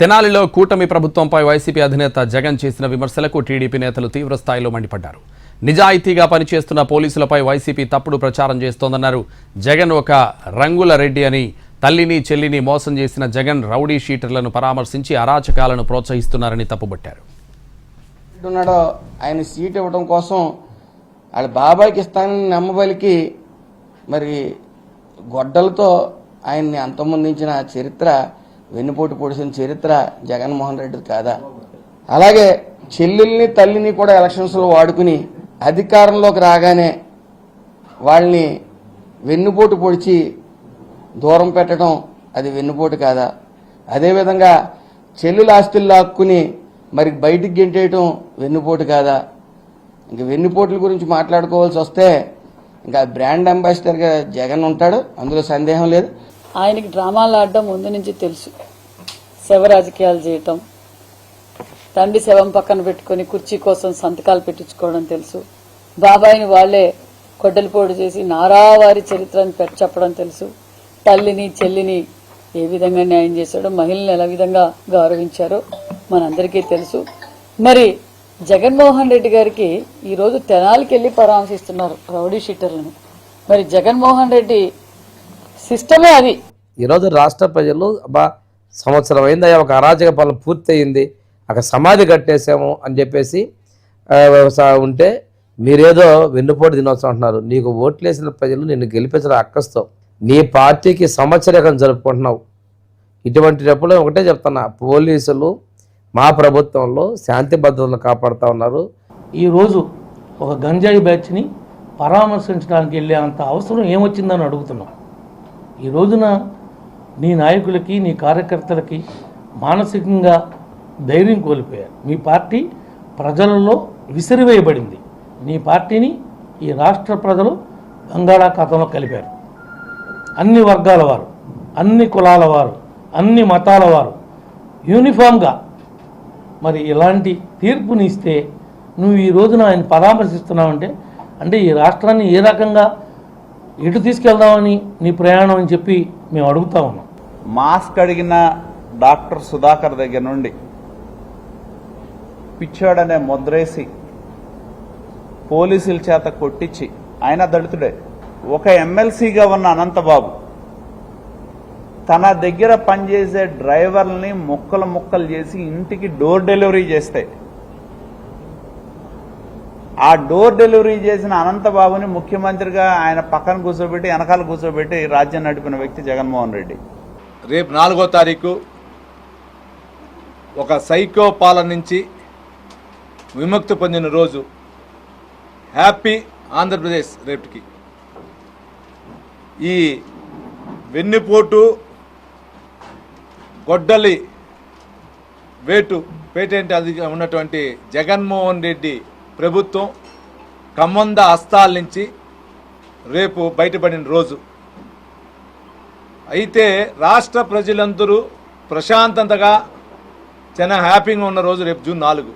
తెనాలిలో కూటమి ప్రభుత్వంపై వైసీపీ అధినేత జగన్ చేసిన విమర్శలకు టీడీపీ నేతలు తీవ్ర స్థాయిలో మండిపడ్డారు. నిజాయితీగా పనిచేస్తున్న పోలీసులపై వైసీపీ తప్పుడు ప్రచారం చేస్తోందన్నారు. జగన్ ఒక రంగుల రెడ్డి అని, తల్లిని చెల్లిని మోసం చేసిన జగన్ రౌడీ షీటర్లను పరామర్శించి అరాచకాలను ప్రోత్సహిస్తున్నారని తప్పుబట్టారు. ఆయన సీట్ ఇవ్వడం కోసం వాళ్ళ బాబాయికి ఇస్తానని నమ్మబలికి మరి గొడ్డలతో ఆయన్ని అంతమొందించిన చరిత్ర, వెన్నుపోటు పొడిచిన చరిత్ర జగన్మోహన్ రెడ్డి కాదా? అలాగే చెల్లెల్ని తల్లిని కూడా ఎలక్షన్స్లో వాడుకుని అధికారంలోకి రాగానే వాళ్ళని వెన్నుపోటు పొడిచి దూరం పెట్టడం అది వెన్నుపోటు కాదా? అదేవిధంగా చెల్లెల ఆస్తులు లాక్కుని మరి బయటికి గెంటేయటం వెన్నుపోటు కాదా? ఇంక వెన్నుపోట్ల గురించి మాట్లాడుకోవాల్సి వస్తే ఇంకా బ్రాండ్ అంబాసిడర్గా జగన్ ఉంటాడు, అందులో సందేహం లేదు. ఆయనకి డ్రామాలు ఆడడం ముందు నుంచి తెలుసు. శవ రాజకీయాలు చేయటం, తండ్రి శవం పక్కన పెట్టుకుని కుర్చీ కోసం సంతకాలు పెట్టించుకోవడం తెలుసు. బాబాయిని వాళ్లే కొడ్డలిపోటు చేసి నారావారి చరిత్రను చెప్పడం తెలుసు. తల్లిని చెల్లిని ఏ విధంగా న్యాయం చేశాడో, మహిళల్ని ఎలా విధంగా గౌరవించారో మనందరికీ తెలుసు. మరి జగన్మోహన్ రెడ్డి గారికి ఈరోజు తెనాలికి వెళ్లి పరామర్శిస్తున్నారు రౌడీ షీటర్లను. మరి జగన్మోహన్ రెడ్డి సిస్టమే అది. ఈరోజు రాష్ట్ర ప్రజలు సంవత్సరం అయిందయ్యా, ఒక అరాచక పాలన పూర్తయింది, అక్కడ సమాధి కట్టేసాము అని చెప్పేసి ఉంటే మీరేదో వెన్నుపోటు దినోత్సవం అంటున్నారు. నీకు ఓట్లేసిన ప్రజలు నిన్ను గెలిపించిన అక్కస్తో నీ పార్టీకి సంవత్సరం జరుపుకుంటున్నావు. ఇటువంటిప్పుడు ఒకటే చెప్తున్నా, పోలీసులు మా ప్రభుత్వంలో శాంతి భద్రతలను కాపాడుతూ ఉన్నారు. ఈరోజు ఒక గంజాయి బ్యాచ్ని పరామర్శించడానికి వెళ్ళే అంత అవసరం ఏమొచ్చిందని అడుగుతున్నాం. ఈ రోజున నీ నాయకులకి, నీ కార్యకర్తలకి మానసికంగా ధైర్యం కోల్పోయారు. మీ పార్టీ ప్రజలలో విసిరివేయబడింది. నీ పార్టీని ఈ రాష్ట్ర ప్రజలు బంగాళాఖాతంలో కలిపారు. అన్ని వర్గాల వారు, అన్ని కులాల వారు, అన్ని మతాల వారు యూనిఫామ్గా మరి ఇలాంటి తీర్పునిస్తే నువ్వు ఈ రోజున ఆయన పరామర్శిస్తున్నావంటే అంటే ఈ రాష్ట్రాన్ని ఏ రకంగా ఎటు తీసుకెళ్దామని నీ ప్రయాణం అని చెప్పి మేము అడుగుతా ఉన్నాం. మాస్క్ అడిగిన డాక్టర్ సుధాకర్ దగ్గర నుండి పిచ్చాడనే ముద్రేసి పోలీసుల చేత కొట్టించి, ఆయన దళితుడే, ఒక ఎమ్మెల్సీగా ఉన్న అనంతబాబు తన దగ్గర పనిచేసే డ్రైవర్లని ముక్కలు చేసి ఇంటికి డోర్ డెలివరీ చేస్తే ఆ డోర్ డెలివరీ చేసిన అనంతబాబుని ముఖ్యమంత్రిగా ఆయన పక్కన కూర్చోబెట్టి, వెనకాల కూర్చోబెట్టి రాజ్యం నడిపిన వ్యక్తి జగన్మోహన్ రెడ్డి. రేపు 4వ తారీఖు ఒక సైకో పాలన నుంచి విముక్తి పొందిన రోజు. హ్యాపీ ఆంధ్రప్రదేశ్. రేపుకి ఈ వెన్నుపోటు, గొడ్డలి వేటు పేటెంట్ అధిగా ఉన్నటువంటి జగన్మోహన్ రెడ్డి ప్రభుత్వం కమ్మంద హస్తాల నుంచి రేపు బయటపడిన రోజు. అయితే రాష్ట్ర ప్రజలందరూ ప్రశాంతతగా చాలా హ్యాపీగా ఉన్న రోజు రేపు జూన్ 4.